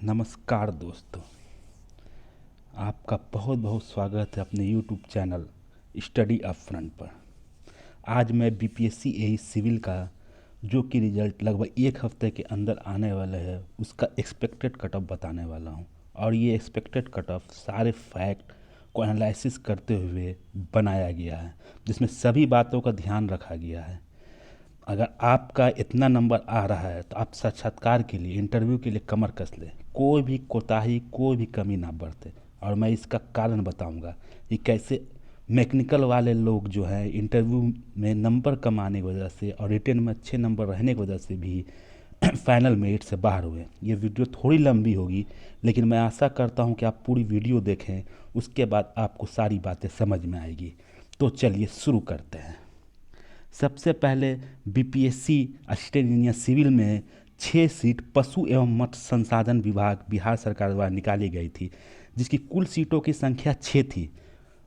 नमस्कार दोस्तों, आपका बहुत बहुत स्वागत है अपने YouTube channel study up front पर। आज मैं बीपीएससी एई सिविल का जो कि रिजल्ट लगभग एक हफ्ते के अंदर आने वाला है उसका एक्सपेक्टेड कट ऑफ बताने वाला हूं। और ये एक्सपेक्टेड कट ऑफ सारे फैक्ट को एनालिसिस करते हुए बनाया गया है, जिसमें सभी बातों का ध्यान रखा गया है। अगर आपका इतना नंबर आ रहा है तो आप साक्षात्कार के लिए, इंटरव्यू के लिए कमर कस लें, कोई भी कोताही, कोई भी कमी ना बरते। और मैं इसका कारण बताऊंगा कि कैसे मैकेनिकल वाले लोग जो हैं इंटरव्यू में नंबर कम आने की वजह से और रिटन में अच्छे नंबर रहने की वजह से भी फाइनल मेरिट से बाहर हुए। ये वीडियो थोड़ी लंबी होगी, लेकिन मैं आशा करता हूँ कि आप पूरी वीडियो देखें, उसके बाद आपको सारी बातें समझ में आएगी। तो चलिए शुरू करते हैं। सबसे पहले बीपीएससी असिस्टेंट इंजीनियर सिविल में 6 सीट पशु एवं मत्स्य संसाधन विभाग बिहार सरकार द्वारा निकाली गई थी, जिसकी कुल सीटों की संख्या 6 थी।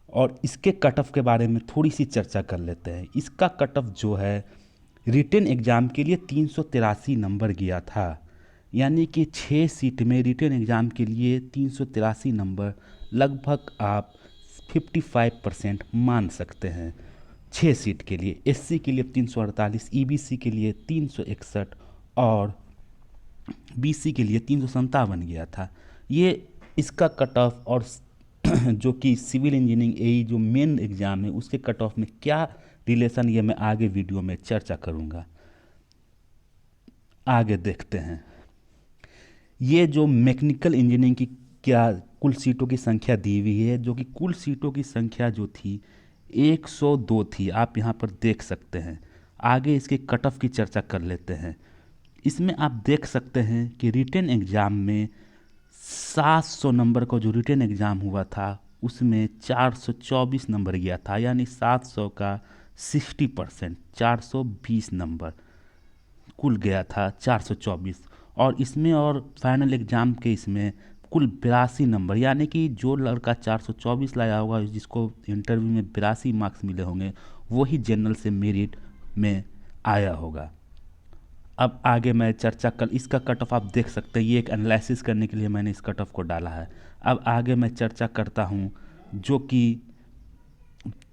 और इसके कट ऑफ के बारे में थोड़ी सी चर्चा कर लेते हैं। इसका कट ऑफ जो है रिटन एग्ज़ाम के लिए 383 नंबर गया था, यानी कि 6 सीट में रिटन एग्ज़ाम के लिए 383 नंबर, लगभग आप 55% मान सकते हैं। 6 सीट के लिए एससी के लिए 348, ईबीसी के लिए 361 और बीसी के लिए 357 गया था। ये इसका कट ऑफ और जो कि सिविल इंजीनियरिंग एई जो मेन एग्ज़ाम है उसके कट ऑफ में क्या रिलेशन, ये मैं आगे वीडियो में चर्चा करूँगा। आगे देखते हैं। ये जो मैकेनिकल इंजीनियरिंग की क्या कुल सीटों की संख्या दी हुई है, जो कि कुल सीटों की संख्या जो थी 102 थी, आप यहाँ पर देख सकते हैं। आगे इसके कट ऑफ की चर्चा कर लेते हैं। इसमें आप देख सकते हैं कि रिटन एग्ज़ाम में 700 नंबर का जो रिटन एग्ज़ाम हुआ था उसमें 424 नंबर गया था, यानी 700 का 60%, 420 नंबर कुल गया था, 424। और इसमें और फाइनल एग्ज़ाम के इसमें कुल 82 नंबर, यानी कि जो लड़का 424 लाया होगा, जिसको इंटरव्यू में 82 मार्क्स मिले होंगे, वही जनरल से मेरिट में आया होगा। अब आगे मैं चर्चा कर, इसका कट ऑफ आप देख सकते हैं। ये एक एनालिसिस करने के लिए मैंने इस कट ऑफ को डाला है। अब आगे मैं चर्चा करता हूँ जो कि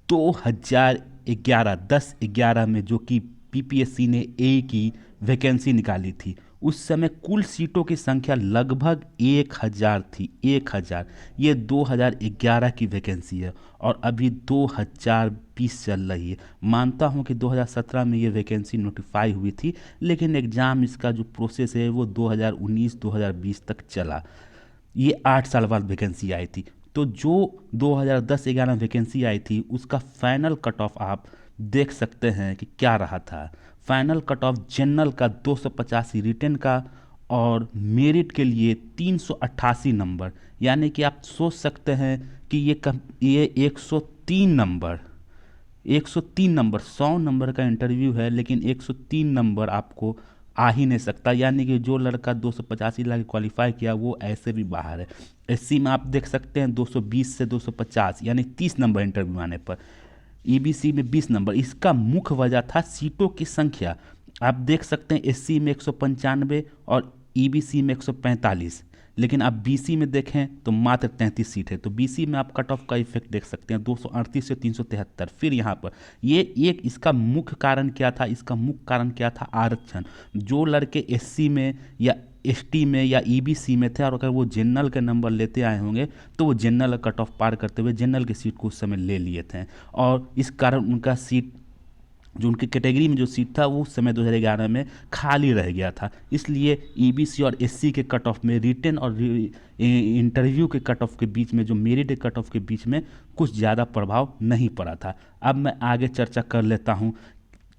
2011 10/11 में जो कि पीपीएससी ने ए की वैकेंसी निकाली थी, उस समय कुल सीटों की संख्या लगभग 1000 थी। 1000। ये 2011 की वैकेंसी है और अभी 2020 चल रही है। मानता हूँ कि 2017 में ये वैकेंसी नोटिफाई हुई थी, लेकिन एग्ज़ाम इसका जो प्रोसेस है वो 2019-2020 तक चला। ये 8 साल बाद वैकेंसी आई थी। तो जो 2010-11 वैकेंसी आई थी उसका फाइनल कट ऑफ आप देख सकते हैं कि क्या रहा था। फाइनल कट ऑफ जनरल का 285, रिटन का और मेरिट के लिए 388 नंबर, यानी कि आप सोच सकते हैं कि ये 103 नंबर, 103 नंबर, 100 नंबर का इंटरव्यू है लेकिन 103 नंबर आपको आ ही नहीं सकता। यानी कि जो लड़का 285 ला के क्वालिफाई किया वो ऐसे भी बाहर है। एससी में आप देख सकते हैं 220 से 250, यानी 30 नंबर इंटरव्यू आने पर। ईबीसी में 20 नंबर। इसका मुख्य वजह था सीटों की संख्या। आप देख सकते हैं एससी में 195 और ईबीसी में 145, लेकिन आप बीसी में देखें तो मात्र 33 सीट है। तो बीसी में आप कट ऑफ का इफेक्ट देख सकते हैं, 238 से 373। फिर यहाँ पर ये एक इसका मुख्य कारण क्या था? इसका मुख्य कारण क्या था? आरक्षण। जो लड़के एससी में या एसटी में या ईबीसी में थे और अगर वो जनरल के नंबर लेते आए होंगे तो वो जनरल कट ऑफ पार करते हुए जनरल की सीट को उस समय ले लिए थे, और इस कारण उनका सीट, जो उनकी कैटेगरी में जो सीट था वो उस समय 2011 में खाली रह गया था। इसलिए ईबीसी और एससी के कट ऑफ में, रिटन और इंटरव्यू के कट ऑफ के बीच में, जो मेरिट कट ऑफ के बीच में कुछ ज़्यादा प्रभाव नहीं पड़ा था। अब मैं आगे चर्चा कर लेता हूँ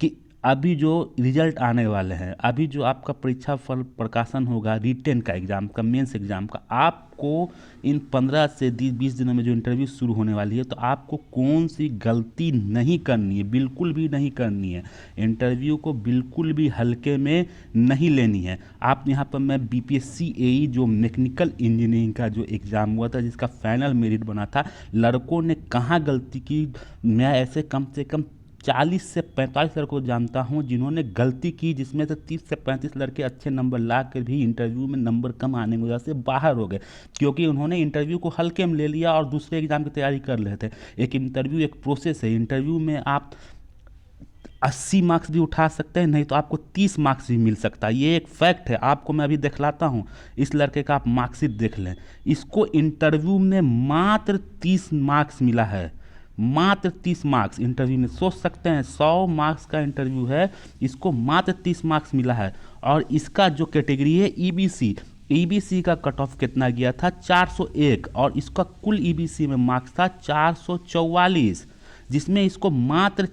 कि अभी जो रिजल्ट आने वाले हैं, अभी जो आपका परीक्षा फल प्रकाशन होगा रिटेन का एग्ज़ाम का, मेंस एग्ज़ाम का, आपको इन 15 से 20 दिनों में जो इंटरव्यू शुरू होने वाली है, तो आपको कौन सी गलती नहीं करनी है, बिल्कुल भी नहीं करनी है। इंटरव्यू को बिल्कुल भी हल्के में नहीं लेनी है। आप यहाँ पर मैं बीपीएससी एई जो मैकेनिकल इंजीनियरिंग का जो एग्ज़ाम हुआ था, जिसका फाइनल मेरिट बना था, लड़कों ने कहाँ गलती की, मैं ऐसे कम से कम 40 से 45 लड़कों को जानता हूँ जिन्होंने गलती की, जिसमें से 30 से 35 लड़के अच्छे नंबर ला कर भी इंटरव्यू में नंबर कम आने की वजह से बाहर हो गए, क्योंकि उन्होंने इंटरव्यू को हल्के में ले लिया और दूसरे एग्जाम की तैयारी कर रहे थे। एक इंटरव्यू एक प्रोसेस है, इंटरव्यू में आप 80 मार्क्स भी उठा सकते हैं, नहीं तो आपको 30 मार्क्स भी मिल सकता है, ये एक फैक्ट है। आपको मैं अभी दिखलाता हूँ, इस लड़के का आप मार्कशीट देख लें। इसको इंटरव्यू में मात्र 30 मार्क्स मिला है, मात्र 30 मार्क्स इंटरव्यू में। सोच सकते हैं 100 मार्क्स का इंटरव्यू है, इसको मात्र 30 मार्क्स मिला है। और इसका जो कैटेगरी है ईबीसी, ईबीसी का कट ऑफ कितना गया था 401, और इसका कुल ईबीसी में मार्क्स था 444, जिसमें इसको मात्र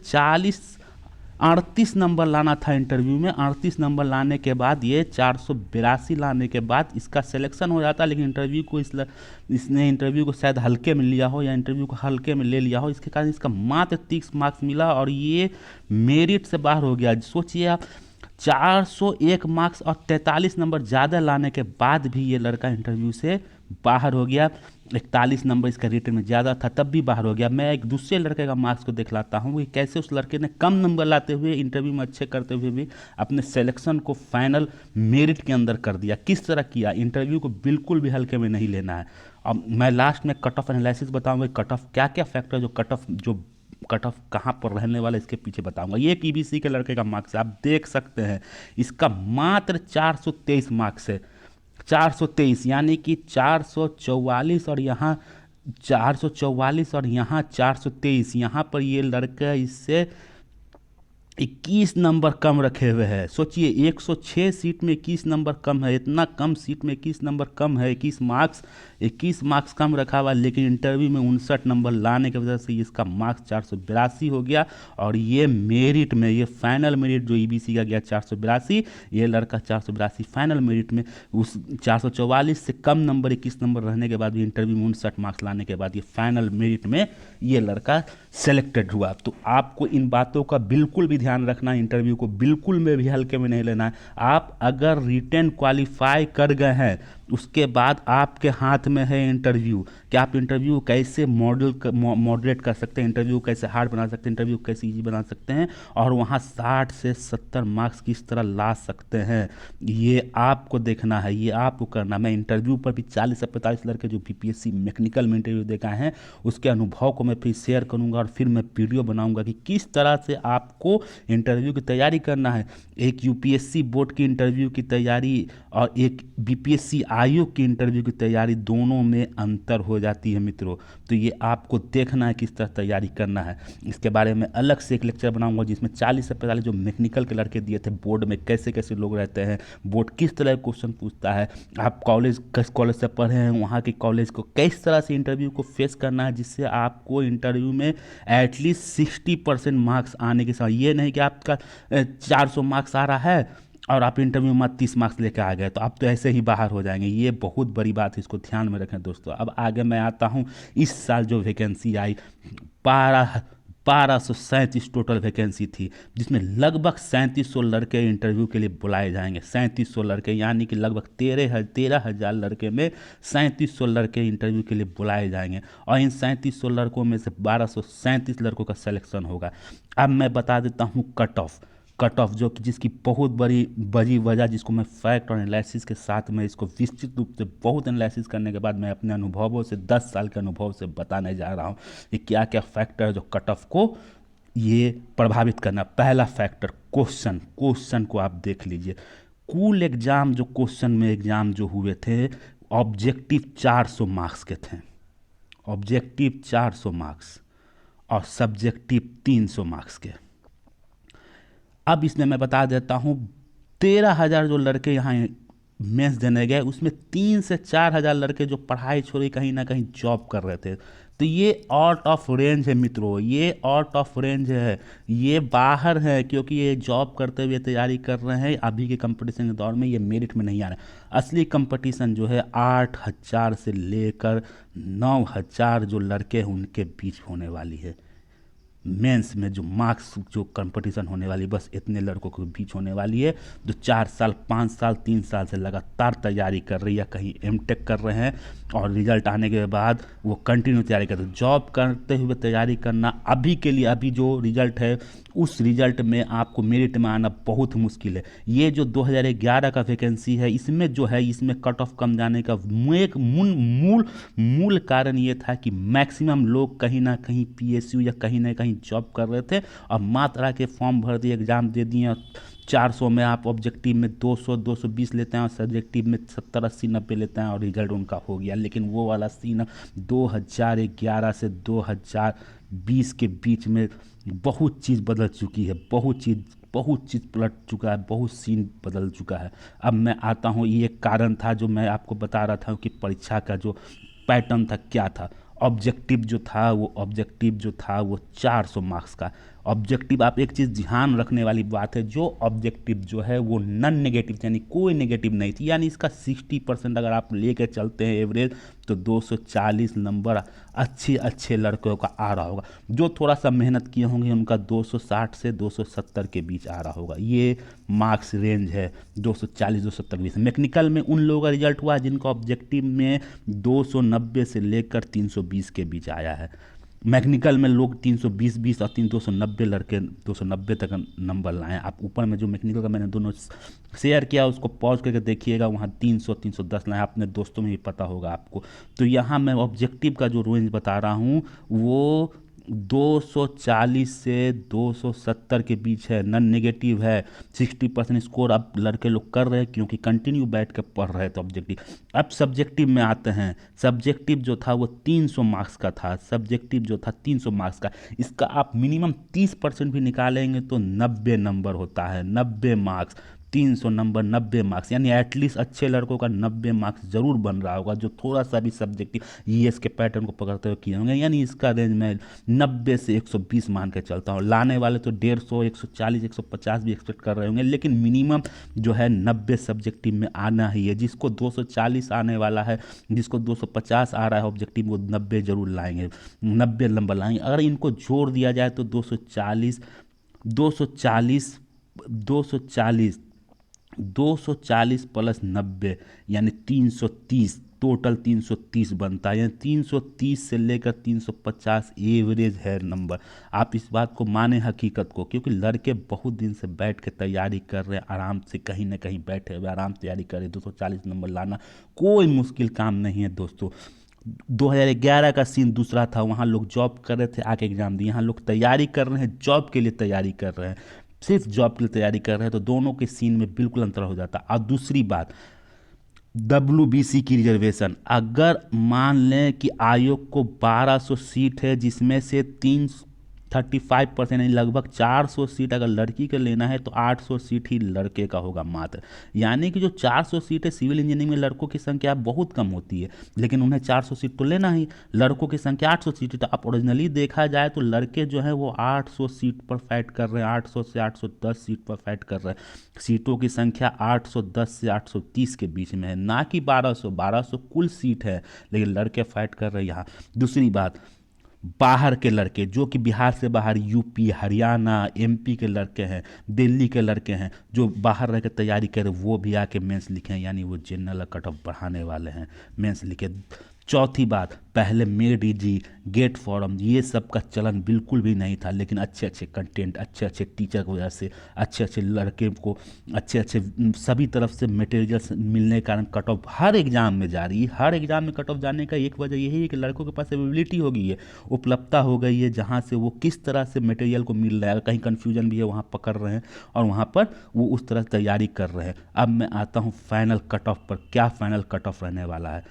38 नंबर लाना था इंटरव्यू में। 38 नंबर लाने के बाद ये 482 लाने के बाद इसका सिलेक्शन हो जाता, लेकिन इंटरव्यू को इसने इंटरव्यू को शायद हल्के में लिया हो या इंटरव्यू को हल्के में ले लिया हो, इसके कारण इसका मात्र 30 मार्क्स मिला और ये मेरिट से बाहर हो गया। सोचिए आप, 401 मार्क्स और 43 नंबर ज़्यादा लाने के बाद भी ये लड़का इंटरव्यू से बाहर हो गया। 41 नंबर इसका रिटर्न में ज़्यादा था तब भी बाहर हो गया। मैं एक दूसरे लड़के का मार्क्स को दिखलाता हूँ कि कैसे उस लड़के ने कम नंबर लाते हुए इंटरव्यू में अच्छे करते हुए भी अपने सिलेक्शन को फाइनल मेरिट के अंदर कर दिया। किस तरह किया, इंटरव्यू को बिल्कुल भी हल्के में नहीं लेना है। अब मैं लास्ट में कट ऑफ एनालिसिस बताऊँगा, कट ऑफ क्या क्या फैक्टर जो कट ऑफ कहाँ पर रहने वाला इसके पीछे बताऊंगा। ये एक ईबीसी के लड़के का मार्क्स है, आप देख सकते हैं इसका मात्र 423 मार्क्स है। 423 यानी कि 444 और यहाँ 444 और यहाँ 423, यहाँ पर ये लड़का इससे 21 नंबर कम रखे हुए हैं। सोचिए 106 सीट में 21 नंबर कम है, इतना कम सीट में 21 नंबर कम है, 21 मार्क्स कम रखा हुआ, लेकिन इंटरव्यू में 59 नंबर लाने की वजह से इसका मार्क्स 482 हो गया। और ये मेरिट में, ये फाइनल मेरिट जो ईबीसी का गया 482, ये लड़का 482 फाइनल मेरिट में, उस 444 से कम नंबर 21 नंबर रहने के बाद भी इंटरव्यू में 59 मार्क्स लाने के बाद ये फाइनल मेरिट में ये लड़का सेलेक्टेड हुआ। तो आपको इन बातों का बिल्कुल भी ध्यान रखना, इंटरव्यू को बिल्कुल में भी हल्के में नहीं लेना है। आप अगर रिटेन क्वालिफाई कर गए हैं, उसके बाद आपके हाथ में है इंटरव्यू कि आप इंटरव्यू कैसे मॉडरेट कर सकते हैं, इंटरव्यू कैसे हार्ड बना सकते हैं, इंटरव्यू कैसे इजी बना सकते हैं, और वहाँ 60 से 70 मार्क्स किस तरह ला सकते हैं, ये आपको देखना है, ये आपको करना। मैं इंटरव्यू पर भी 40 से 45 लड़के जो बीपीएससी मैकेनिकल में इंटरव्यू देखा है उसके अनुभव को मैं फिर शेयर करूँगा, और फिर मैं वीडियो बनाऊँगा कि किस तरह से आपको इंटरव्यू की तैयारी करना है। एक यूपीएससी बोर्ड की इंटरव्यू की तैयारी और एक बीपीएससी आयोग की इंटरव्यू की तैयारी, दोनों में अंतर हो जाती है मित्रों। तो ये आपको देखना है किस तरह तैयारी करना है। इसके बारे में अलग से एक लेक्चर बनाऊंगा जिसमें 40 से 45 जो मैकेनिकल के लड़के दिए थे बोर्ड में, कैसे कैसे लोग रहते हैं, बोर्ड किस तरह के क्वेश्चन पूछता है, आप किस कॉलेज से पढ़े हैं, वहाँ के कॉलेज को किस तरह से इंटरव्यू को फेस करना है, जिससे आपको इंटरव्यू में एटलीस्ट 60% मार्क्स आने के साथ, ये नहीं कि आपका 400 मार्क्स आ रहा है और आप इंटरव्यू में 30 मार्क्स लेकर आ गए तो आप तो ऐसे ही बाहर हो जाएंगे। ये बहुत बड़ी बात है, इसको ध्यान में रखें दोस्तों। अब आगे मैं आता हूँ, इस साल जो वैकेंसी आई 1237 टोटल वैकेंसी थी, जिसमें लगभग 3700 लड़के इंटरव्यू के लिए बुलाए जाएंगे। 3700 लड़के यानी कि लगभग 13,000 लड़के में 3700 लड़के इंटरव्यू के लिए बुलाए जाएंगे, और इन 3700 लड़कों में से 1237 लड़कों का सिलेक्शन होगा। अब मैं बता देता हूँ कट ऑफ जो कि जिसकी बहुत बड़ी वजह, जिसको मैं फैक्ट और एनालिसिस के साथ में इसको विस्तृत रूप से बहुत एनालिसिस करने के बाद मैं अपने अनुभवों से 10 साल के अनुभव से बताने जा रहा हूँ कि क्या क्या फैक्टर है जो कट ऑफ को ये प्रभावित करना। पहला फैक्टर क्वेश्चन को आप देख लीजिए। कुल एग्जाम जो क्वेश्चन में एग्जाम जो हुए थे, ऑब्जेक्टिव 400 मार्क्स के थे, ऑब्जेक्टिव 400 मार्क्स और सब्जेक्टिव 300 मार्क्स के। अब इसमें मैं बता देता हूँ 13,000 जो लड़के यहाँ मेंस देने गए, उसमें 3 से 4,000 लड़के जो पढ़ाई छोड़ी कहीं ना कहीं जॉब कर रहे थे। तो ये आउट ऑफ रेंज है मित्रों, ये आउट ऑफ रेंज है, ये बाहर है, क्योंकि ये जॉब करते हुए तैयारी कर रहे हैं। अभी के कंपटीशन के दौर में ये मेरिट में नहीं आ रहा है। असली कंपटीशन जो है 8,000 से लेकर 9,000 जो लड़के हैं उनके बीच होने वाली है। मेंस में जो मार्क्स जो कंपटीशन होने वाली बस इतने लड़कों के बीच होने वाली है जो 4 साल 5 साल 3 साल से लगातार तैयारी कर रही है, कहीं एमटेक कर रहे हैं और रिजल्ट आने के बाद वो कंटिन्यू तैयारी करते हैं। जॉब करते हुए तैयारी करना अभी के लिए, अभी जो रिजल्ट है उस रिजल्ट में आपको मेरिट में आना बहुत मुश्किल है। ये जो 2011 का वैकेंसी है इसमें जो है इसमें कट ऑफ कम जाने का एक मूल कारण ये था कि मैक्सिमम लोग कहीं ना कहीं पीएसयू या कहीं ना कहीं जॉब कर रहे थे और मात्रा के फॉर्म भर दिए, एग्जाम दे दिए। 400 में आप ऑब्जेक्टिव में 200 220 लेते हैं और सब्जेक्टिव में 70 80 90 लेते हैं और रिजल्ट उनका हो गया। लेकिन वो वाला सीन 2011 से 2020 के बीच में बहुत चीज़ बदल चुकी है, बहुत चीज़ पलट चुका है, बहुत सीन बदल चुका है। अब मैं आता हूँ, ये कारण था जो मैं आपको बता रहा था कि परीक्षा का जो पैटर्न था क्या था। ऑब्जेक्टिव जो था वो 400 मार्क्स का ऑब्जेक्टिव। आप एक चीज़ ध्यान रखने वाली बात है, जो ऑब्जेक्टिव जो है वो नॉन नेगेटिव यानी कोई नेगेटिव नहीं थी, यानी इसका 60% अगर आप लेके चलते हैं एवरेज तो 240 नंबर अच्छे लड़कों का आ रहा होगा। जो थोड़ा सा मेहनत किए होंगे उनका 260 से 270 के बीच आ रहा होगा। ये मार्क्स रेंज है 240 270 के बीच। मैकेनिकल में उन लोगों का रिजल्ट हुआ जिनका ऑब्जेक्टिव में 290 से लेकर 320 के बीच आया है। मैकेनिकल में लोग 320 और 290 लड़के 290 तक नंबर लाए। आप ऊपर में जो मैकेनिकल का मैंने दोनों शेयर किया उसको पॉज करके देखिएगा, वहाँ 300 310 लाए, अपने दोस्तों में भी पता होगा आपको। तो यहाँ मैं ऑब्जेक्टिव का जो रेंज बता रहा हूँ वो 240 से 270 के बीच है, नॉन नेगेटिव है। 60% स्कोर अब लड़के लोग कर रहे हैं क्योंकि कंटिन्यू बैठ के पढ़ रहे थे ऑब्जेक्टिव। अब सब्जेक्टिव में आते हैं। सब्जेक्टिव जो था वो 300 मार्क्स का था, सब्जेक्टिव जो था 300 मार्क्स का। इसका आप मिनिमम 30% भी निकालेंगे तो 90 नंबर होता है, 90 मार्क्स। 300 नंबर 90 मार्क्स, यानी एटलीस्ट अच्छे लड़कों का 90 मार्क्स जरूर बन रहा होगा जो थोड़ा सा भी सब्जेक्टिव ईएस के पैटर्न को पकड़ते हुए किए होंगे। यानी इसका रेंज मैं 90 से 120 मान के चलता हूँ। लाने वाले तो 150 140 150 भी एक्सपेक्ट कर रहे होंगे, लेकिन मिनिमम जो है 90 सब्जेक्टिव में आना ही है। जिसको 240 आने वाला है, जिसको 250 आ रहा है ऑब्जेक्टिव, वो 90 जरूर लाएंगे, 90 नंबर लाएंगे। अगर इनको जोड़ दिया जाए तो 240 240 240 240 प्लस 90 यानी 330, टोटल 330 बनता है। यानी 330 से लेकर 350 एवरेज है नंबर। आप इस बात को माने हकीकत को, क्योंकि लड़के बहुत दिन से बैठ के तैयारी कर रहे हैं, आराम से कहीं ना कहीं बैठे हुए आराम से तैयारी कर रहे हैं। 240 नंबर लाना कोई मुश्किल काम नहीं है दोस्तों। 2011 का सीन दूसरा था, वहाँ लोग जॉब कर रहे थे आके एग्जाम दिए। यहाँ लोग तैयारी कर रहे हैं, जॉब के लिए तैयारी कर रहे हैं, सिर्फ जॉब के लिए तैयारी कर रहे हैं। तो दोनों के सीन में बिल्कुल अंतर हो जाता। और दूसरी बात, WBC की रिजर्वेशन, अगर मान लें कि आयोग को 1200 सीट है जिसमें से 35% यानी लगभग 400 सीट अगर लड़की का लेना है तो 800 सीट ही लड़के का होगा मात्र। यानी कि जो 400 सीट है सिविल इंजीनियरिंग में लड़कों की संख्या बहुत कम होती है, लेकिन उन्हें 400 सीट तो लेना ही, लड़कों की संख्या 800 सीट है। तो आप ओरिजिनली देखा जाए तो लड़के जो है वो 800 सीट पर फाइट कर रहे हैं, 800 से 810 सीट पर फाइट कर रहे हैं। सीटों की संख्या 810 से 830 के बीच में है, ना कि 1200 कुल सीट है, लेकिन लड़के फाइट कर रहे हैं यहाँ। दूसरी बात, बाहर के लड़के जो कि बिहार से बाहर यूपी हरियाणा एमपी के लड़के हैं, दिल्ली के लड़के हैं जो बाहर रह के तैयारी करें, वो भी आके मेंस लिखे हैं, यानी वो जनरल कट ऑफ बढ़ाने वाले हैं, मेंस लिखे। चौथी बात, पहले मेड इजी गेट फॉरम ये सब का चलन बिल्कुल भी नहीं था, लेकिन अच्छे कंटेंट, अच्छे टीचर की वजह से, अच्छे लड़के को अच्छे सभी तरफ से मटेरियल्स मिलने के कारण कट ऑफ हर एग्जाम में जा रही है। हर एग्जाम में कट ऑफ जाने का एक वजह यही है कि लड़कों के पास अवेबिलिटी हो गई है, उपलब्धता हो गई है, जहाँ से वो किस तरह से मटेरियल को मिल रहा है, कहीं कन्फ्यूजन भी है वहाँ पकड़ रहे हैं और वहाँ पर वो उस तरह तैयारी कर रहे हैं। अब मैं आता हूँ फाइनल कट ऑफ पर। क्या फाइनल कट ऑफ रहने वाला है?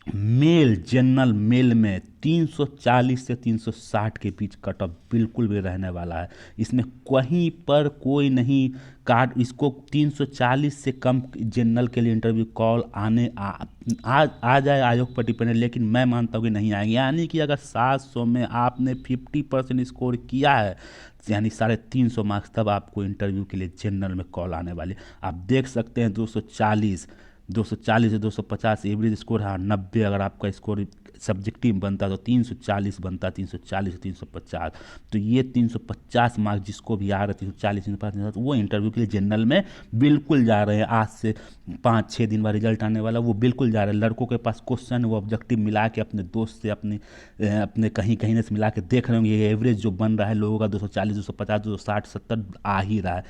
मेल जनरल मेल में 340 से 360 के बीच कट ऑफ बिल्कुल भी रहने वाला है। इसमें कहीं पर कोई नहीं काट, इसको 340 से कम जनरल के लिए इंटरव्यू कॉल आ जाए आयोग पर डिपेंड है, लेकिन मैं मानता हूँ कि नहीं आएंगे। यानी कि अगर 700 में आपने 50% स्कोर किया है, यानी 350 मार्क्स, तब आपको इंटरव्यू के लिए जनरल में कॉल आने वाली। आप देख सकते हैं 240 240 से 250 एवरेज स्कोर है, 90 अगर आपका स्कोर सब्जेक्टिव बनता तो 340 बनता, 340 से 350। तो ये 350 मार्क्स जिसको भी आ रहे 340 350, वो इंटरव्यू के लिए जनरल में बिल्कुल जा रहे हैं। आज से 5-6 दिन बाद रिजल्ट आने वाला, वो बिल्कुल जा रहे हैं। लड़कों के पास क्वेश्चन वो ऑब्जेक्टिव मिला के अपने दोस्त से अपने कहीं कहीं से मिला के देख रहे होंगे, ये एवरेज जो बन रहा है लोगों का 240 250 260 70 आ ही रहा है।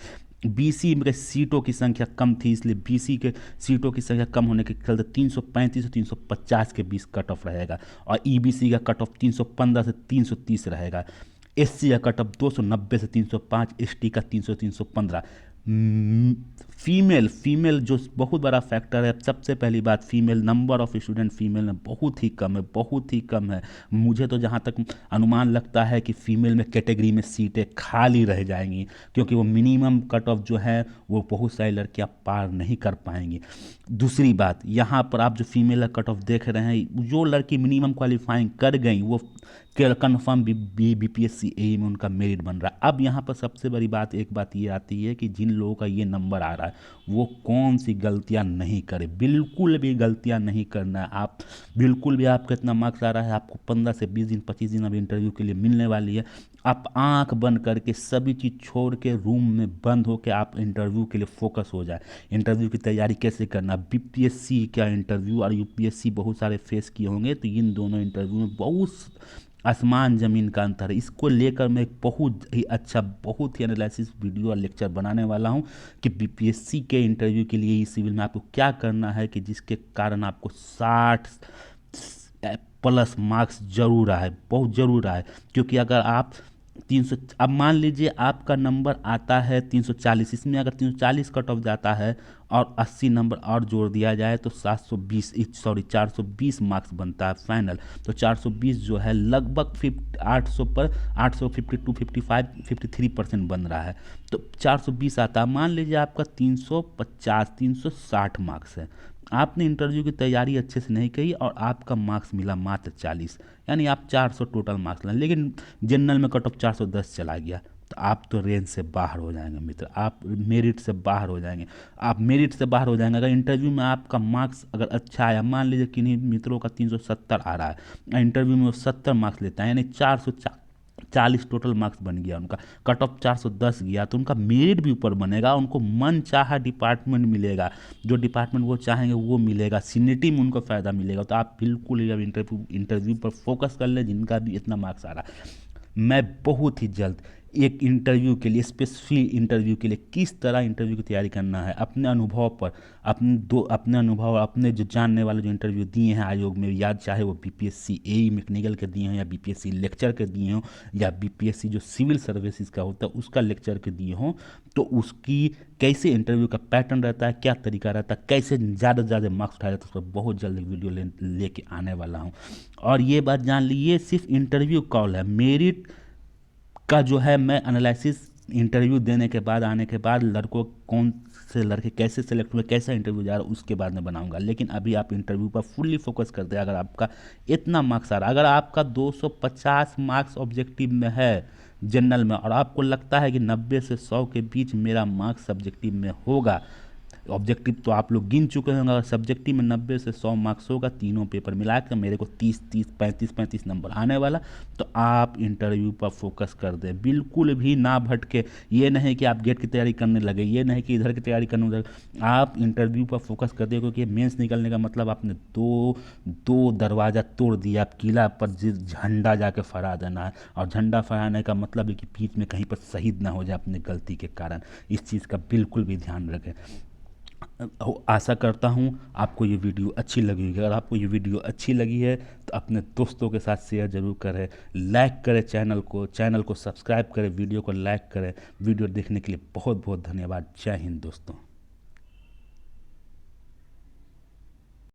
बीसी में सीटों की संख्या कम थी, इसलिए बीसी के सीटों की संख्या कम होने के चलते 335 से 350 के बीच कट ऑफ रहेगा, और ईबीसी का कट ऑफ 315 से 330 रहेगा। एससी का कट ऑफ 290 से 305, एसटी का 300 315। फीमेल जो बहुत बड़ा फैक्टर है। सबसे पहली बात, female number of student female में बहुत ही कम है, बहुत ही कम है। मुझे तो जहाँ तक अनुमान लगता है कि फीमेल में कैटेगरी में सीटें खाली रह जाएंगी, क्योंकि वो मिनिमम कट ऑफ जो है वो बहुत सारी लड़कियाँ पार नहीं कर पाएंगी। दूसरी बात, यहाँ पर आप जो फीमेल कट ऑफ देख रहे हैं, जो लड़की मिनिमम क्वालिफाइंग कर गई वो कन्फर्म बीपीएससी एई में उनका मेरिट बन रहा है। अब यहाँ पर सबसे बड़ी बात, एक बात ये आती है कि जिन लोगों का ये नंबर आ रहा है वो कौन सी गलतियाँ नहीं करे। बिल्कुल भी गलतियाँ नहीं करना है। आप बिल्कुल भी, आपका इतना मार्क्स आ रहा है, आपको 15 से 20 दिन 25 दिन अब इंटरव्यू के लिए मिलने वाली है। आप आंख बंद करके सभी चीज़ छोड़ के रूम में बंद होकर आप इंटरव्यू के लिए फोकस हो जाए। इंटरव्यू की तैयारी कैसे करना, बीपीएससी का इंटरव्यू और यूपीएससी बहुत सारे फेस किए होंगे, तो इन दोनों इंटरव्यू में बहुत आसमान ज़मीन का अंतर है। इसको लेकर मैं एक बहुत ही अच्छा, बहुत ही एनालिसिस वीडियो और लेक्चर बनाने वाला हूं कि बीपीएससी के इंटरव्यू के लिए इस सिविल में आपको क्या करना है कि जिसके कारण आपको 60 प्लस मार्क्स जरूर आए, बहुत ज़रूर आए। क्योंकि अगर आप 300, अब मान लीजिए आपका नंबर आता है 340, इसमें अगर 340 कट ऑफ जाता है और 80 नंबर और जोड़ दिया जाए तो 420 मार्क्स बनता है फाइनल। तो 420 जो है लगभग 800 पर 852 55 53% बन रहा है, तो 420 आता है। मान लीजिए आपका 350 360 मार्क्स है, आपने इंटरव्यू की तैयारी अच्छे से नहीं की और आपका मार्क्स मिला मात्र 40, यानी आप 400 टोटल मार्क्स लाए, लेकिन जनरल में कट ऑफ 410 चला गया, तो आप तो रेंज से बाहर हो जाएंगे मित्र, आप मेरिट से बाहर हो जाएंगे। आप मेरिट से बाहर हो जाएंगे अगर इंटरव्यू में आपका मार्क्स अगर अच्छा आया। मान लीजिए किन्हीं मित्रों का 370 आ रहा है, इंटरव्यू में वो 70 मार्क्स लेता है, यानी 440 टोटल मार्क्स बन गया उनका, कट ऑफ 410 गया, तो उनका मेरिट भी ऊपर बनेगा, उनको मन चाहा डिपार्टमेंट मिलेगा, जो डिपार्टमेंट वो चाहेंगे वो मिलेगा, सीनियरिटी में उनको फ़ायदा मिलेगा। तो आप बिल्कुल ही अब इंटरव्यू पर फोकस कर लें जिनका भी इतना मार्क्स आ रहा है। मैं बहुत ही जल्द एक इंटरव्यू के लिए, स्पेसिफिक इंटरव्यू के लिए किस तरह इंटरव्यू की तैयारी करना है, अपने अनुभव पर, अपने अनुभव, अपने जो जानने वाले जो इंटरव्यू दिए हैं आयोग में, या चाहे वो बीपीएससी एई मैकेनिकल के दिए हों, या बीपीएससी लेक्चर के दिए हों, या बीपीएससी जो सिविल सर्विसेज का होता है उसका लेक्चर के दिए हों, तो उसकी कैसे इंटरव्यू का पैटर्न रहता है, क्या तरीका रहता है, कैसे ज़्यादा से ज़्यादा मार्क्स उठाया जाता है, उस पर बहुत जल्द एक वीडियो लेके आने वाला हूँ। और ये बात जान लीजिए, सिर्फ इंटरव्यू कॉल है, मेरिट का जो है मैं एनालिसिस इंटरव्यू देने के बाद, आने के बाद, लड़कों कौन से लड़के कैसे सेलेक्ट हुए, कैसा इंटरव्यू जा रहा है, उसके बाद में बनाऊंगा। लेकिन अभी आप इंटरव्यू पर फुल्ली फोकस करते हैं। अगर आपका इतना मार्क्स आ रहा है, अगर आपका 250 मार्क्स ऑब्जेक्टिव में है जनरल में, और आपको लगता है कि 90 से 100 के बीच मेरा मार्क्स सब्जेक्टिव में होगा, ऑब्जेक्टिव तो आप लोग गिन चुके होंगे, अगर सब्जेक्टिव में 90 से 100 मार्क्स होगा, तीनों पेपर मिला कर मेरे को 30 35 नंबर आने वाला, तो आप इंटरव्यू पर फोकस कर दें, बिल्कुल भी ना भटके। ये नहीं कि आप गेट की तैयारी करने लगे, ये नहीं कि इधर की तैयारी करने लगे, आप इंटरव्यू पर फोकस कर दें, क्योंकि मेंस निकलने का मतलब आपने दो दरवाज़ा तोड़ दिया, आप किला पर झंडा जाके फहरा देना है, और झंडा फहराने का मतलब है कि बीच में कहीं पर शहीद ना हो जाए अपनी गलती के कारण। इस चीज़ का बिल्कुल भी ध्यान रखें। आशा करता हूँ आपको ये वीडियो अच्छी लगी होगी। अगर आपको ये वीडियो अच्छी लगी है तो अपने दोस्तों के साथ शेयर जरूर करें, लाइक करें चैनल को सब्सक्राइब करें, वीडियो को लाइक करें। वीडियो देखने के लिए बहुत बहुत धन्यवाद। जय हिंद दोस्तों।